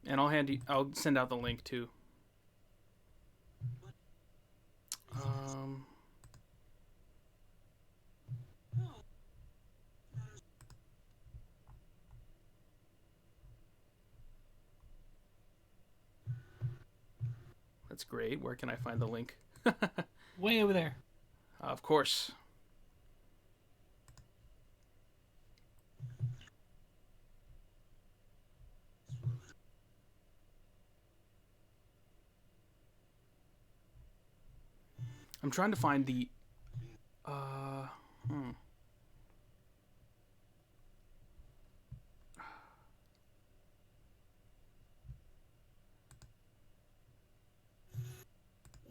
And I'll send out the link too. Um, that's great. Where can I find the link? Way over there. Of course. I'm trying to find the. Uh, hmm.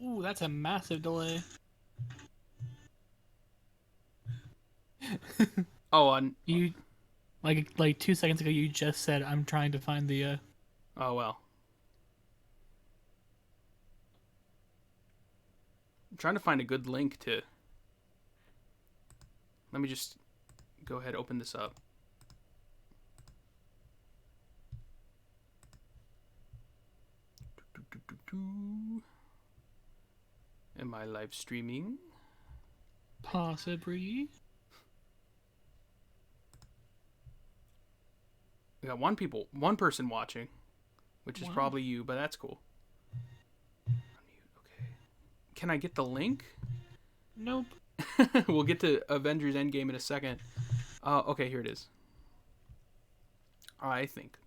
Ooh, that's a massive delay. Oh, on. You like 2 seconds ago you just said I'm trying to find the Oh well. I'm trying to find a good link to. Let me just go ahead and open this up. Am I live streaming? possibly. We got one person watching, which is Wow. probably you, but that's cool. Okay. Can I get the link? Nope. We'll get to Avengers Endgame in a second. Okay, here it is. I think.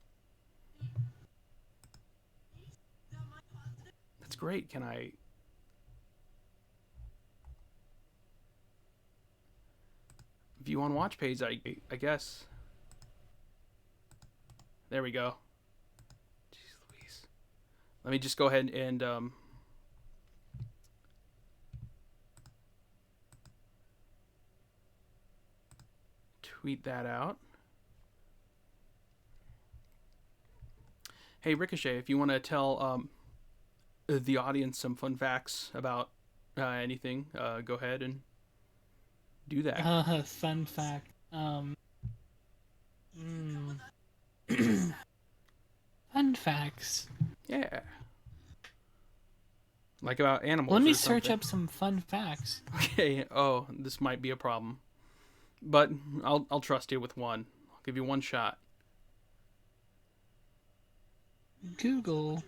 That's great. Can I... View on watch page, I guess. There we go. Jeez Louise. Let me just go ahead and tweet that out. Hey Ricochet, if you want to tell the audience some fun facts about anything, go ahead and do that. Fun fact. Fun facts. Yeah. Like about animals Let me or search something. up some fun facts. Okay. Oh, this might be a problem. But I'll trust you with one. I'll give you one shot. Google.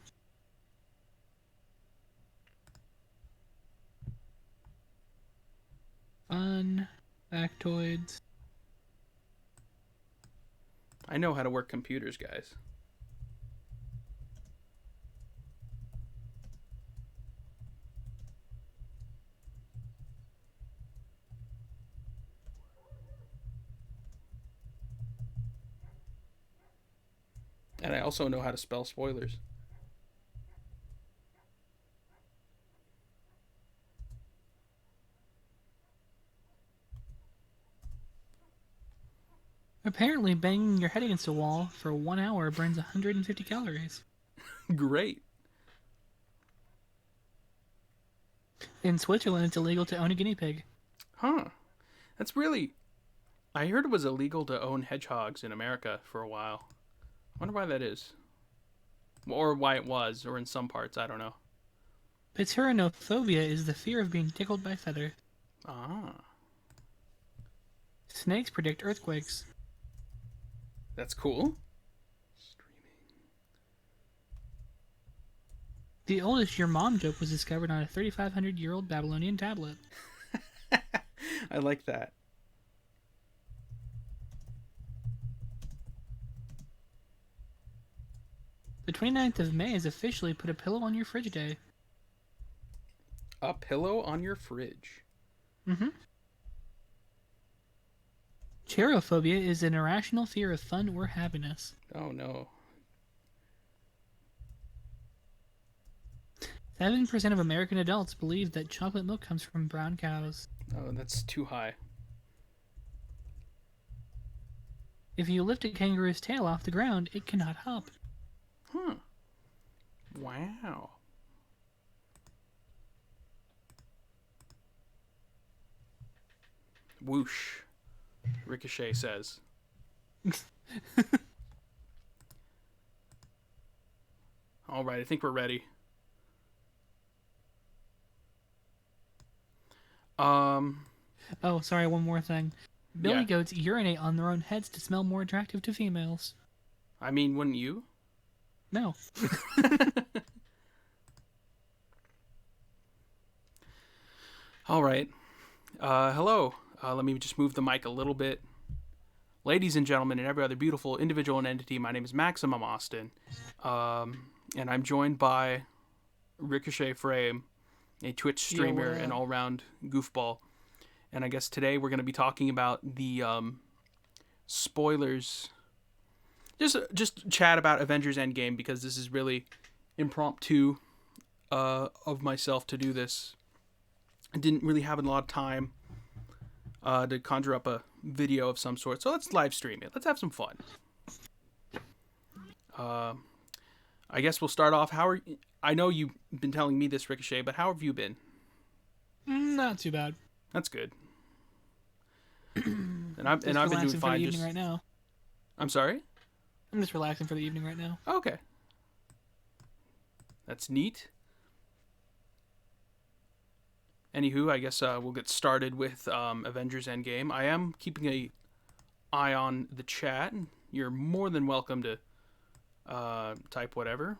Fun factoids. I know how to work computers, guys. And I also know how to spell spoilers. Apparently, banging your head against a wall for 1 hour burns 150 calories. Great. In Switzerland, it's illegal to own a guinea pig. Huh. That's really... I heard it was illegal to own hedgehogs in America for a while. I wonder why that is. Or why it was, or in some parts, I don't know. Pteronophobia is the fear of being tickled by feathers. Ah. Snakes predict earthquakes. That's cool. The oldest your mom joke was discovered on a 3,500-year-old Babylonian tablet. I like that. The 29th of May is officially Put a Pillow on Your Fridge Day. A pillow on your fridge. Mm-hmm. Cherophobia is an irrational fear of fun or happiness. Oh no. 7% of American adults believe that chocolate milk comes from brown cows. Oh, that's too high. If you lift a kangaroo's tail off the ground, it cannot hop. Huh. Wow. Whoosh. Ricochet says. All right, I think we're ready. Oh, sorry, one more thing. Billy Yeah. goats urinate on their own heads to smell more attractive to females. I mean, wouldn't you? No. All right. Hello. Let me just move the mic a little bit. Ladies and gentlemen, and every other beautiful individual and entity, my name is Maximum Austin, and I'm joined by Ricochet Frame, a Twitch streamer and all-round goofball. And I guess today we're going to be talking about the spoilers. Just chat about Avengers Endgame, because this is really impromptu of myself to do this. I didn't really have a lot of time to conjure up a video of some sort, so let's live stream it. Let's have some fun. I guess we'll start off. I know you've been telling me this, Ricochet, but how have you been? Not too bad. That's good. and I've been doing for fine. The evening right now. I'm sorry? I'm just relaxing for the evening right now. Okay. That's neat. Anywho, I guess we'll get started with Avengers Endgame. I am keeping an eye on the chat. You're more than welcome to type whatever,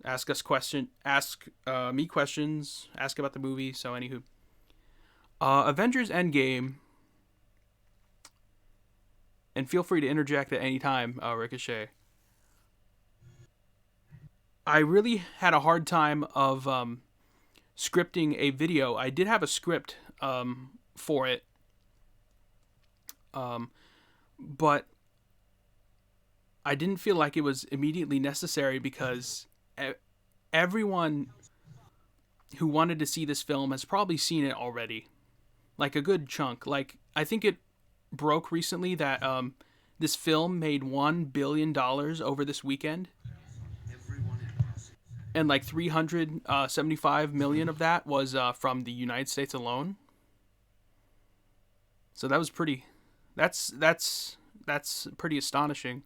ask me questions, ask about the movie. So anywho, Avengers Endgame, and feel free to interject at any time, Ricochet. I really had a hard time of scripting a video. I did have a script for it, but I didn't feel like it was immediately necessary, because everyone who wanted to see this film has probably seen it already, like a good chunk. Like, I think it broke recently that this film made $1 billion over this weekend, and like 375 million of that was from the United States alone. So that was that's pretty astonishing.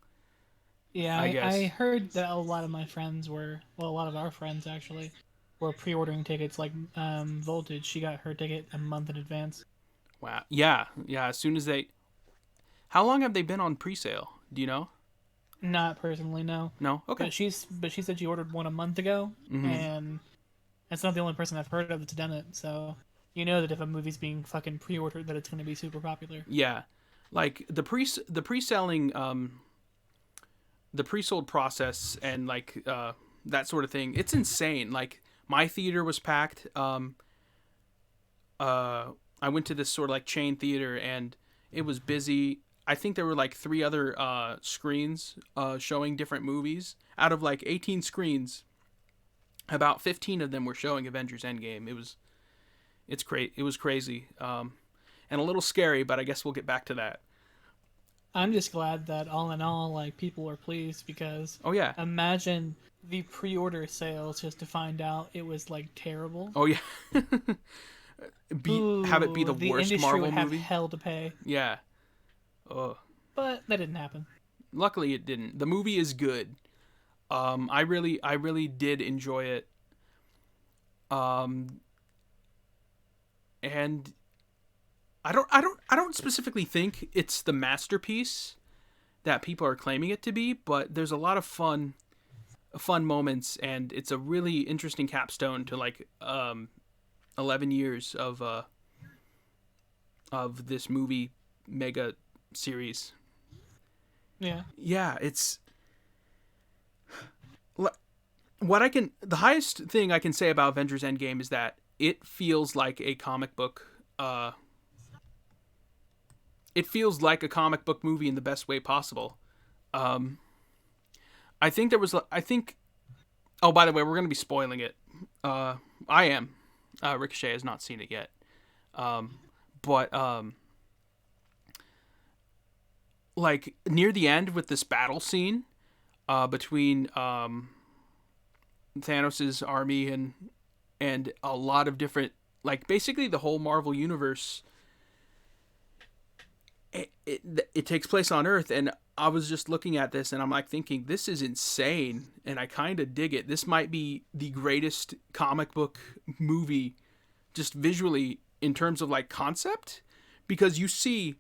Yeah, I heard that a lot of my friends a lot of our friends actually were pre-ordering tickets. Like Voltage, she got her ticket a month in advance. Wow. Yeah. As soon as how long have they been on pre-sale? Do you know? Not personally, no. No. Okay. But she said she ordered one a month ago, and that's not the only person I've heard of that's done it. So you know that if a movie's being fucking pre-ordered, that it's going to be super popular. Yeah, like the pre-selling, the pre-sold process, and like that sort of thing. It's insane. Like, my theater was packed. I went to this sort of like chain theater, and it was busy. I think there were like 3 other screens showing different movies. Out of like 18 screens, about 15 of them were showing Avengers Endgame. It was crazy, and a little scary, but I guess we'll get back to that. I'm just glad that all in all, like, people are pleased, because imagine the pre-order sales just to find out it was like terrible. Oh yeah. Have it be the worst Marvel would have movie. Hell to pay. Yeah. But that didn't happen. Luckily, it didn't. The movie is good. I really did enjoy it. And I don't specifically think it's the masterpiece that people are claiming it to be, but there's a lot of fun moments, and it's a really interesting capstone to like 11 years of this movie mega series. Yeah, it's the highest thing I can say about Avengers Endgame is that it feels like a comic book. It feels like a comic book movie in the best way possible. I think. Oh, by the way, we're going to be spoiling it. I am. Ricochet has not seen it yet. But like near the end with this battle scene between Thanos' army and a lot of different, like, basically the whole Marvel universe it takes place on Earth, and I was just looking at this and I'm like thinking, this is insane, and I kind of dig it. This might be the greatest comic book movie just visually in terms of like concept, because you see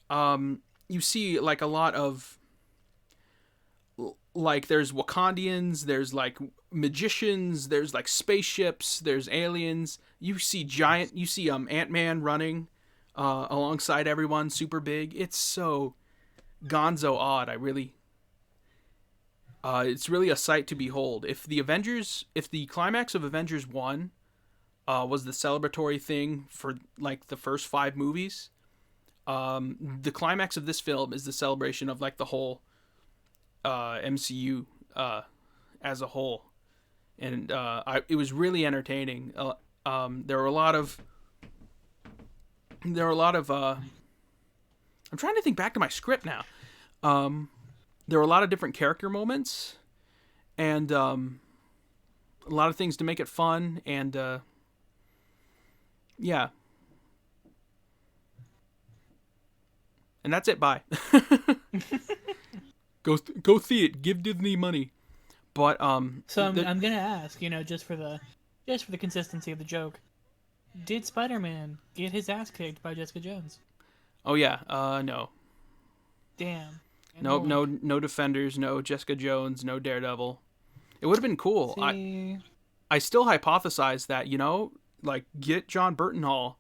like a lot of like there's Wakandians, there's like magicians, there's like spaceships, there's aliens. You see Ant-Man running alongside everyone, super big. It's so gonzo odd. It's really a sight to behold. If the climax of Avengers 1 was the celebratory thing for like the first 5 movies, the climax of this film is the celebration of like the whole MCU as a whole, and it was really entertaining. There were a lot of I'm trying to think back to my script now. There were a lot of different character moments, and a lot of things to make it fun, and yeah. And that's it. Bye. Go see it. Give Disney money. But so I'm gonna ask, just for the consistency of the joke, did Spider-Man get his ass kicked by Jessica Jones? Oh yeah. No. Damn. Nope. No Defenders. No Jessica Jones. No Daredevil. It would have been cool. See... I still hypothesize that like get John Burton-Hall,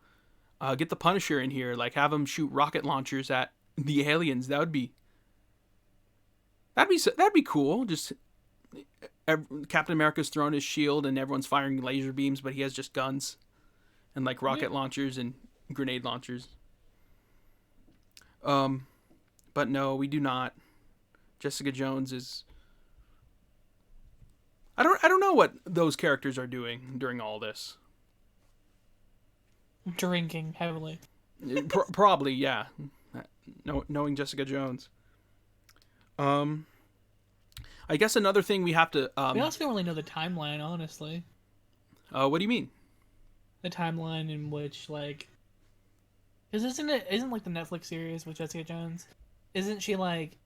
get the Punisher in here, like have him shoot rocket launchers at the aliens. That'd be cool. Just Captain America's throwing his shield and everyone's firing laser beams, but he has just guns and like rocket launchers and grenade launchers. But no, we do not. Jessica Jones is. I don't know what those characters are doing during all this. Drinking heavily. Probably, yeah. Knowing Jessica Jones. I guess another thing we have to. We also don't really know the timeline, honestly. What do you mean? The timeline in which, like, because isn't like the Netflix series with Jessica Jones? Isn't she like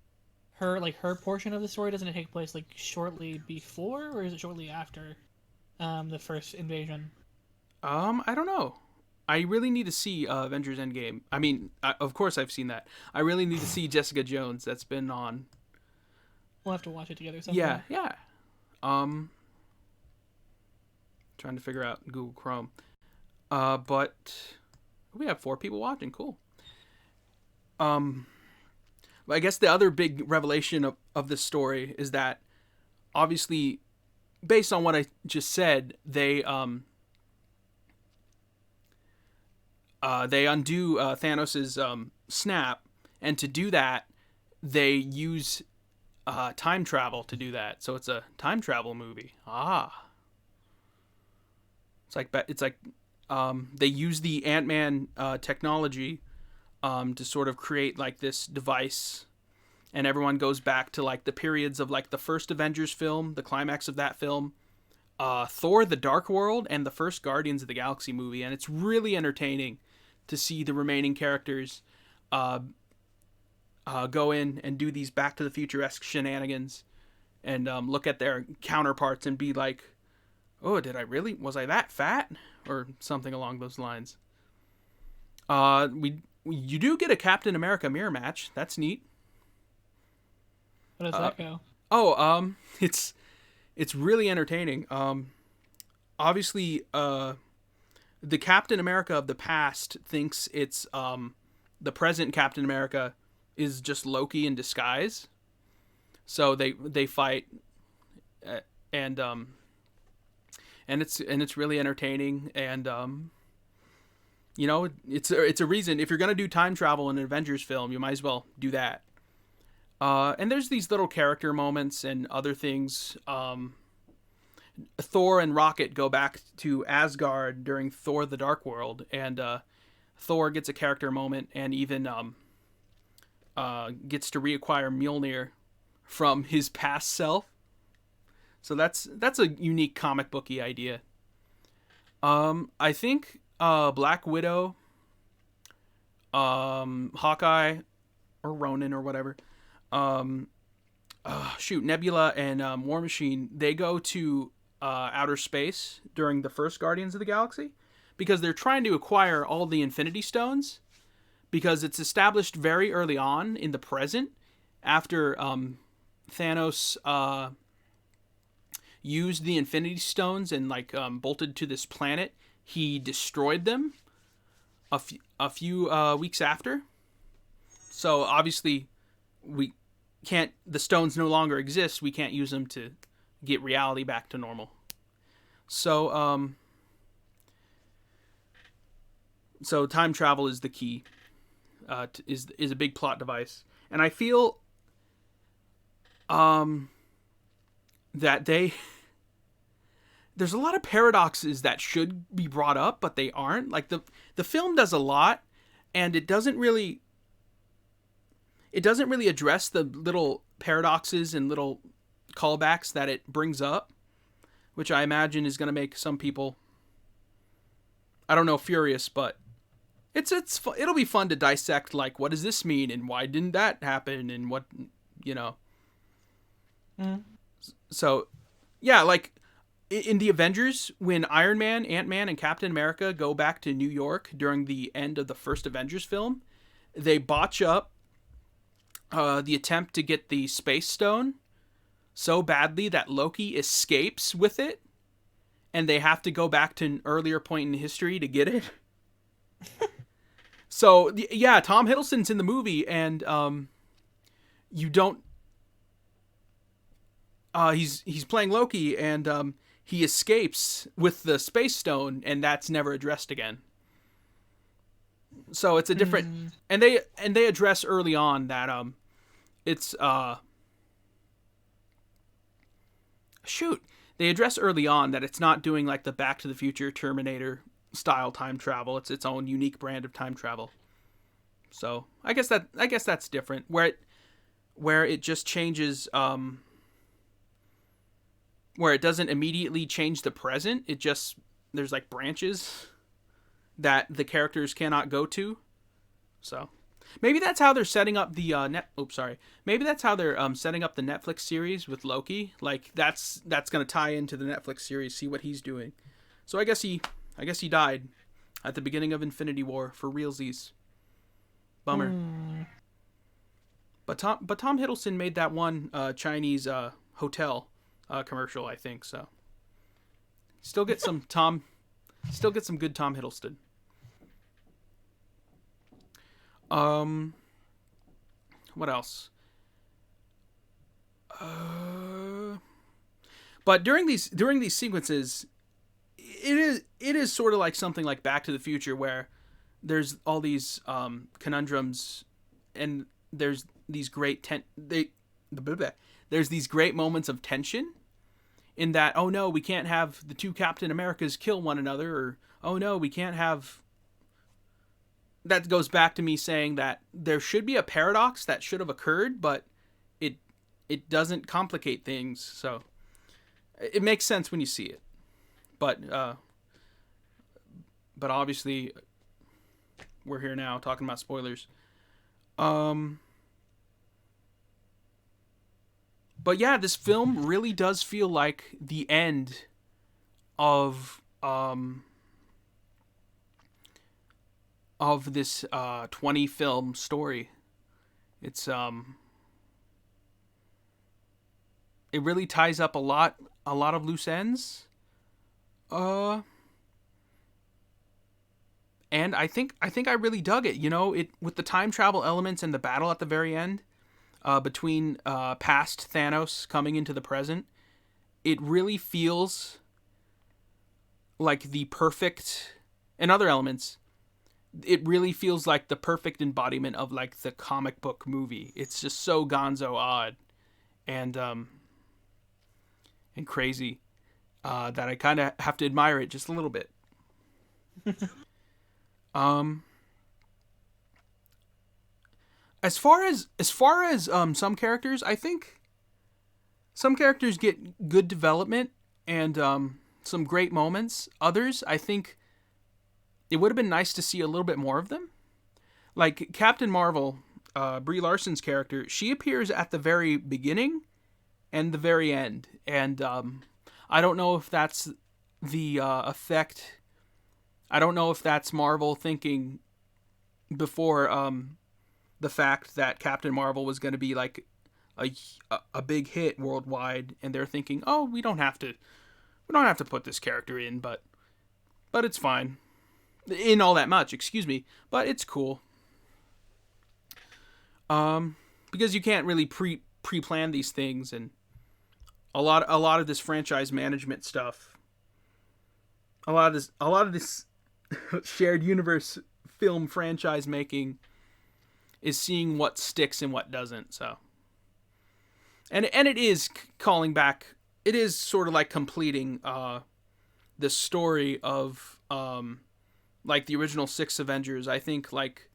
her portion of the story? Doesn't it take place like shortly before, or is it shortly after the first invasion? I don't know. I really need to see Avengers Endgame. I mean, of course I've seen that. I really need to see Jessica Jones. That's been on. We'll have to watch it together sometime. Yeah. Trying to figure out Google Chrome. But we have 4 people watching. Cool. I guess the other big revelation of this story is that, obviously, based on what I just said, they undo Thanos' snap, and to do that, they use time travel to do that. So it's a time travel movie. It's like they use the Ant-Man technology to sort of create like this device, and everyone goes back to like the periods of like the first Avengers film, the climax of that film, Thor: The Dark World, and the first Guardians of the Galaxy movie, and it's really entertaining to see the remaining characters go in and do these Back to the Future-esque shenanigans, and look at their counterparts and be like, oh, was I that fat? Or something along those lines. You do get a Captain America mirror match. That's neat. How does that go? It's really entertaining. Obviously, the Captain America of the past thinks it's the present Captain America is just Loki in disguise. So they fight, and it's really entertaining, and it's a reason. If you're gonna do time travel in an Avengers film, you might as well do that. And there's these little character moments and other things. Thor and Rocket go back to Asgard during Thor: The Dark World, and Thor gets a character moment, and even gets to reacquire Mjolnir from his past self. So that's a unique comic booky idea. I think Black Widow Hawkeye or Ronin or whatever. Nebula and War Machine, they go to outer space during the first Guardians of the Galaxy because they're trying to acquire all the Infinity Stones, because it's established very early on in the present, after Thanos used the Infinity Stones and bolted to this planet. He destroyed them a few weeks after. So obviously, we can't. The stones no longer exist. We can't use them to get reality back to normal. So so time travel is the key. Is a big plot device, and I feel that there's a lot of paradoxes that should be brought up, but they aren't. Like the film does a lot, and it doesn't really address the little paradoxes and little callbacks that it brings up, which I imagine is going to make some people, I don't know, furious, but it'll be fun to dissect, like, what does this mean and why didn't that happen and what, you know. So yeah, like in the Avengers, when Iron Man, Ant-Man, and Captain America go back to New York during the end of the first Avengers film, they botch up the attempt to get the Space Stone so badly that Loki escapes with it, and they have to go back to an earlier point in history to get it. So yeah, Tom Hiddleston's in the movie, and you don't. He's playing Loki, and he escapes with the Space Stone, and that's never addressed again. So it's a different, and they address early on that it's they address early on that it's not doing like the Back to the Future Terminator style time travel. It's its own unique brand of time travel. So I guess that's different, where it just changes, where it doesn't immediately change the present. It just, there's like branches that the characters cannot go to. So maybe that's how they're setting up the Maybe that's how they're setting up the Netflix series with Loki. Like that's going to tie into the Netflix series, see what he's doing. So I guess he died at the beginning of Infinity War for realsies. Bummer. But Tom Hiddleston made that one Chinese hotel commercial, I think, so still get some good Tom Hiddleston. What else? But during these sequences, it is sort of like something like Back to the Future, where there's all these conundrums, and there's these great there's these great moments of tension, in that, oh no, we can't have the two Captain Americas kill one another, or oh no, we can't have. That goes back to me saying that there should be a paradox that should have occurred, but it doesn't complicate things, so it makes sense when you see it. But obviously, we're here now talking about spoilers. But yeah, this film really does feel like the end of this 20 film story. It's it really ties up a lot of loose ends. And I think I really dug it. You know, it with the time travel elements and the battle at the very end, between past Thanos coming into the present, it really feels like the perfect, and other elements, it really feels like the perfect embodiment of like the comic book movie. It's just so gonzo odd and crazy that I kind of have to admire it just a little bit. As far as some characters, I think some characters get good development and some great moments. Others, I think it would have been nice to see a little bit more of them. like Captain Marvel, Brie Larson's character, she appears at the very beginning and the very end, and I don't know if that's the effect. I don't know if that's Marvel thinking before the fact that Captain Marvel was going to be like a big hit worldwide, and they're thinking, oh, we don't have to put this character in, but it's fine, in all that much, excuse me, but it's cool. Because you can't really pre-plan these things, and a lot of this franchise management stuff, a lot of this shared universe film franchise making is seeing what sticks and what doesn't. So, and it is calling back. It is sort of like completing the story of like the original 6 Avengers. I think like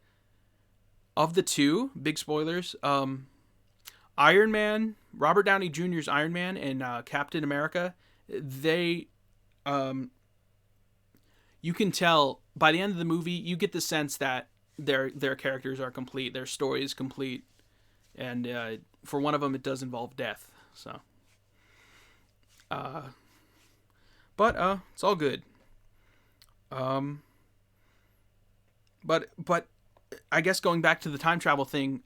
of the two, big spoilers, Iron Man, Robert Downey Jr.'s Iron Man, and Captain America, they, you can tell by the end of the movie, you get the sense that their characters are complete, their story is complete, and for one of them, it does involve death. So, but it's all good. But I guess going back to the time travel thing,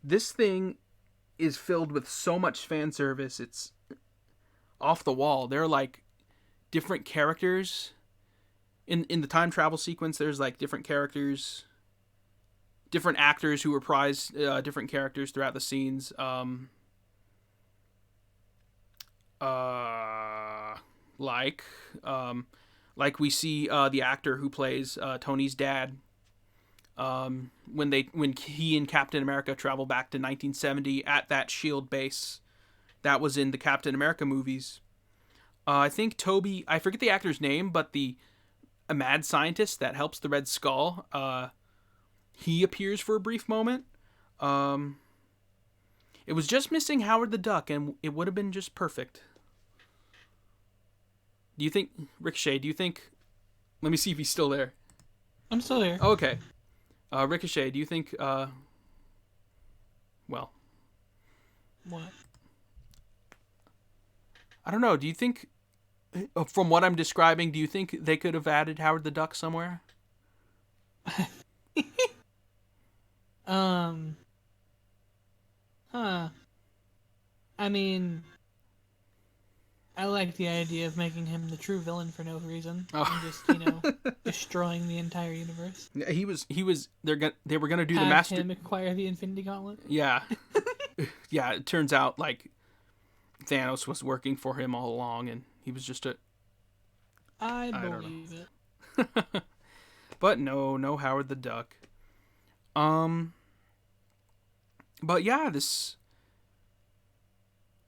this thing is filled with so much fan service. It's off the wall. There are like different characters in the time travel sequence. There's like different characters, different actors who reprise different characters throughout the scenes. Like we see the actor who plays Tony's dad. When he and Captain America travel back to 1970 at that Shield base that was in the Captain America movies. I think Toby, I forget the actor's name, but a mad scientist that helps the Red Skull, he appears for a brief moment. It was just missing Howard the Duck, and it would have been just perfect. Do you think, Ricochet, let me see if he's still there. I'm still here. Oh, okay. Ricochet, do you think, well, What? I don't know. Do you think, from what I'm describing, do you think they could have added Howard the Duck somewhere? I mean, I like the idea of making him the true villain for no reason. Oh. And just, destroying the entire universe. Yeah, he was. They were gonna do Have the master. him acquire the Infinity Gauntlet. Yeah, yeah. It turns out like Thanos was working for him all along, and he was just a. I believe it. But no Howard the Duck. But yeah,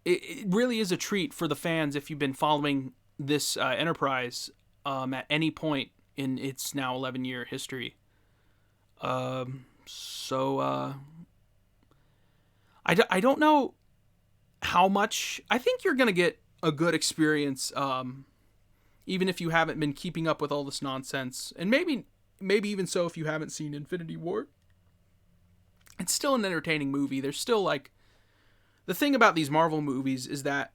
it really is a treat for the fans if you've been following this Enterprise at any point in its now 11-year history. I don't know how much. I think you're going to get a good experience, even if you haven't been keeping up with all this nonsense. And maybe even so if you haven't seen Infinity War. It's still an entertaining movie. There's still like... The thing about these Marvel movies is that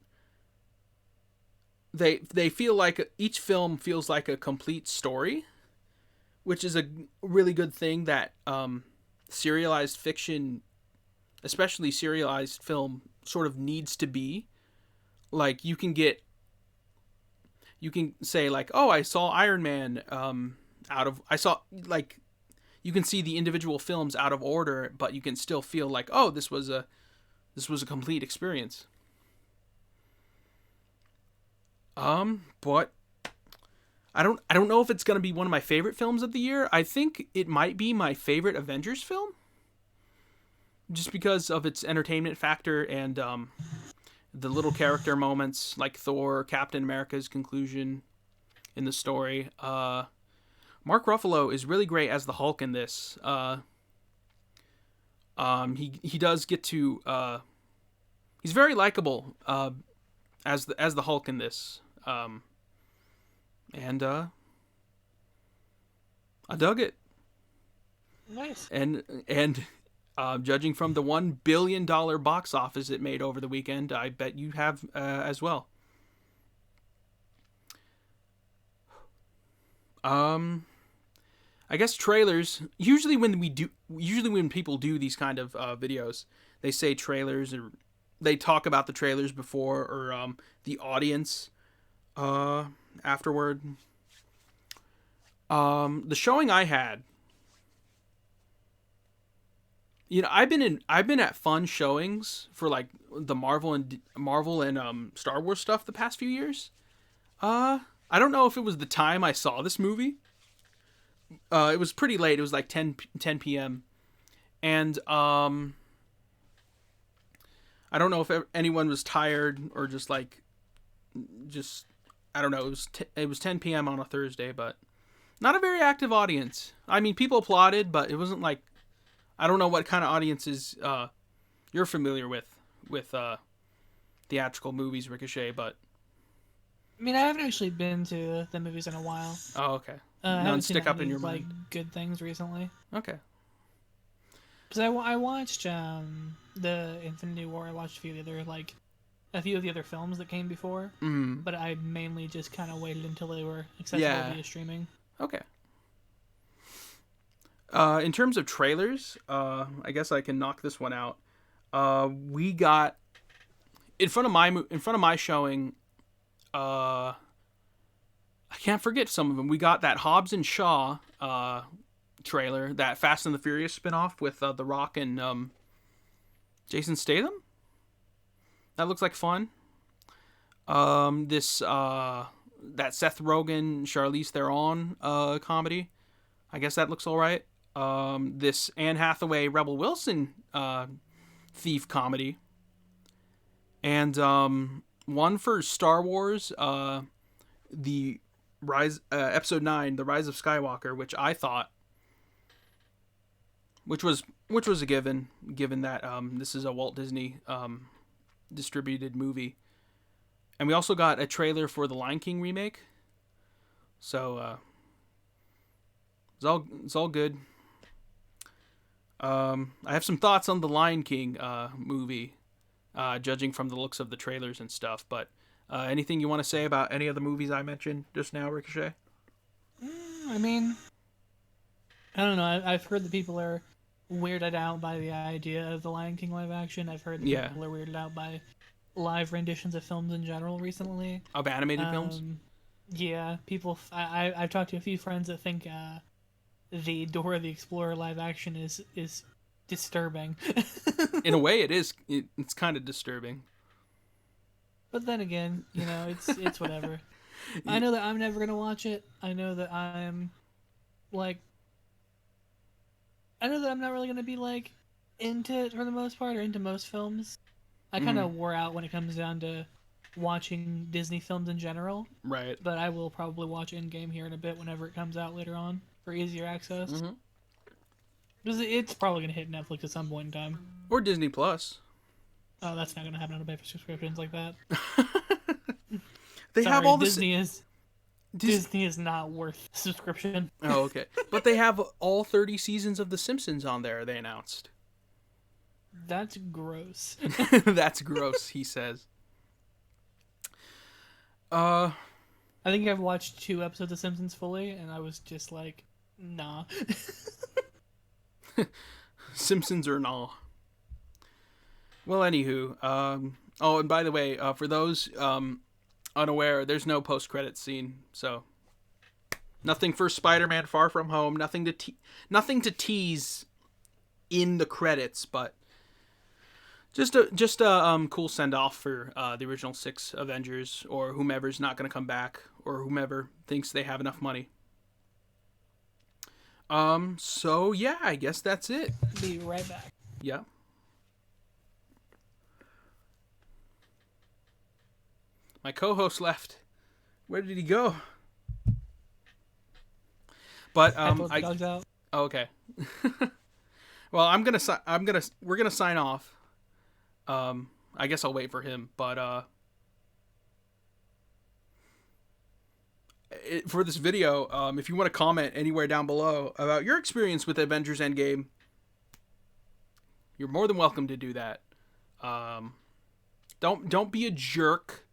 they feel like each film feels like a complete story, which is a really good thing that serialized fiction, especially serialized film, sort of needs to be. Like you can say like, oh, I saw Iron Man you can see the individual films out of order, but you can still feel like, oh, this was a complete experience. But I don't know if it's going to be one of my favorite films of the year. I think it might be my favorite Avengers film, just because of its entertainment factor and the little character moments like Thor, Captain America's conclusion in the story. Mark Ruffalo is really great as the Hulk in this. He does get to he's very likable as the Hulk in this. And I dug it. Nice. And judging from the $1 billion box office it made over the weekend, I bet you have as well. I guess trailers. Usually when people do these kind of videos, they say trailers, or they talk about the trailers before, or the audience afterward. The showing I had, I've been at fun showings for like the Marvel and Star Wars stuff the past few years. I don't know if it was the time I saw this movie. It was pretty late. It was like 10 p.m. And I don't know if anyone was tired or just I don't know. It was 10 p.m. on a Thursday, but not a very active audience. I mean, people applauded, but it wasn't like, I don't know what kind of audiences you're familiar with theatrical movies, Ricochet, but I mean, I haven't actually been to the movies in a while. oh, okay. I None haven't stick seen up in any, your like mind. good things recently. Okay. Because I watched the Infinity War. I watched a few of the other films that came before. Mm. But I mainly just kind of waited until they were accessible via streaming. Okay. In terms of trailers, I guess I can knock this one out. We got in front of my showing. I can't forget some of them. We got that Hobbs and Shaw trailer, that Fast and the Furious spinoff with The Rock and Jason Statham. That looks like fun. This that Seth Rogen, Charlize Theron comedy. I guess that looks all right. This Anne Hathaway, Rebel Wilson thief comedy. And one for Star Wars, the Episode 9, The Rise of Skywalker, which I thought, which was a given that this is a Walt Disney distributed movie. And we also got a trailer for the Lion King remake. So it's all good. I have some thoughts on the Lion King movie, judging from the looks of the trailers and stuff. But anything you want to say about any of the movies I mentioned just now, Ricochet? I mean, I don't know. I've heard that people are weirded out by the idea of the Lion King live action. I've heard that people are weirded out by live renditions of films in general recently. Of animated films? Yeah, people. I've talked to a few friends that think the Dora the Explorer live action is disturbing. In a way, it is. It's kind of disturbing. But then again, it's whatever. I know that I'm never gonna watch it. I know that I'm not really gonna be into it for the most part, or into most films. I kind of wore out when it comes down to watching Disney films in general. Right. But I will probably watch Endgame here in a bit whenever it comes out later on for easier access. Mm-hmm. Because it's probably gonna hit Netflix at some point in time. Or Disney Plus. Oh, that's not gonna happen on a paper subscriptions like that. They have all the Disney is not worth subscription. Oh, okay. But they have all 30 seasons of The Simpsons on there, they announced. That's gross. That's gross, he says. I think I've watched 2 episodes of Simpsons fully, and I was just like, nah. Simpsons or nah. Well, anywho. Oh, and by the way, for those unaware, there's no post-credits scene, so nothing for Spider-Man Far From Home, nothing to tease in the credits, but just a cool send-off for the original 6 Avengers, or whomever's not going to come back, or whomever thinks they have enough money. So yeah, I guess that's it. Be right back. Yeah. My co-host left. Where did he go? But dogs out. Oh, okay. Well, we're gonna sign off. I guess I'll wait for him, but for this video, if you want to comment anywhere down below about your experience with Avengers Endgame, you're more than welcome to do that. Don't be a jerk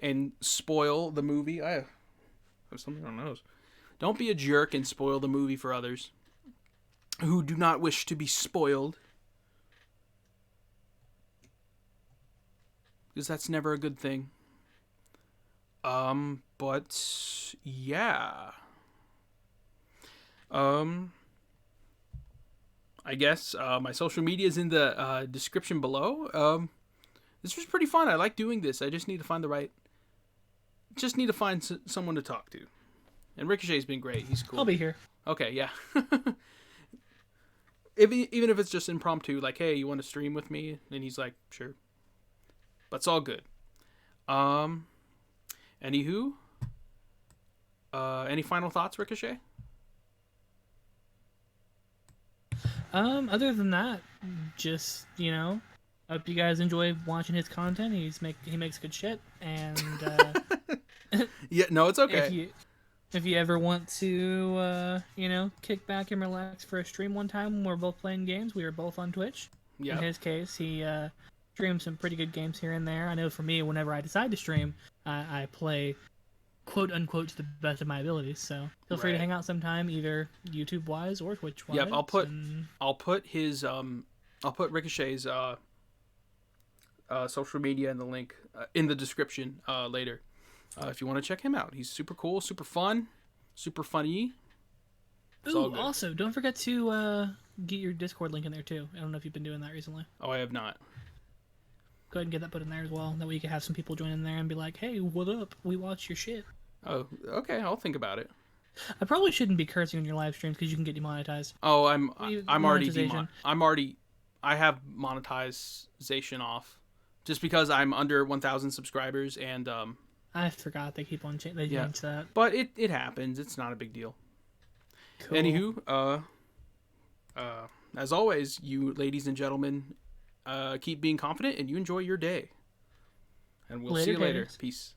and spoil the movie. I have something on my nose. Don't be a jerk and spoil the movie for others who do not wish to be spoiled. Because that's never a good thing. But yeah. I guess my social media is in the description below. This was pretty fun. I like doing this. I just need to find someone to talk to. And Ricochet's been great. He's cool. I'll be here. Okay, yeah. Even if it's just impromptu, like, hey, you want to stream with me? And he's like, sure. But it's all good. Anywho, any final thoughts, Ricochet? Other than that, just, hope you guys enjoy watching his content. He makes good shit, and yeah, no, it's okay. If you ever want to, kick back and relax for a stream one time when we're both playing games, we are both on Twitch. Yep. In his case, he streams some pretty good games here and there. I know for me, whenever I decide to stream, I play quote unquote to the best of my abilities. So feel free to hang out sometime, either YouTube wise or Twitch wise. Yep, I'll put Ricochet's social media in the link in the description later. If you want to check him out. He's super cool, super fun, super funny. Ooh, also, don't forget to get your Discord link in there too. I don't know if you've been doing that recently. Oh, I have not. Go ahead and get that put in there as well. That way you can have some people join in there and be like, hey, what up? We watch your shit. Oh, okay. I'll think about it. I probably shouldn't be cursing on your live streams because you can get demonetized. Oh, I have monetization off just because I'm under 1,000 subscribers and I forgot they keep on they changed that. But it happens. It's not a big deal. Cool. Anywho, as always, you ladies and gentlemen, keep being confident and you enjoy your day. And we'll see you later. Peace.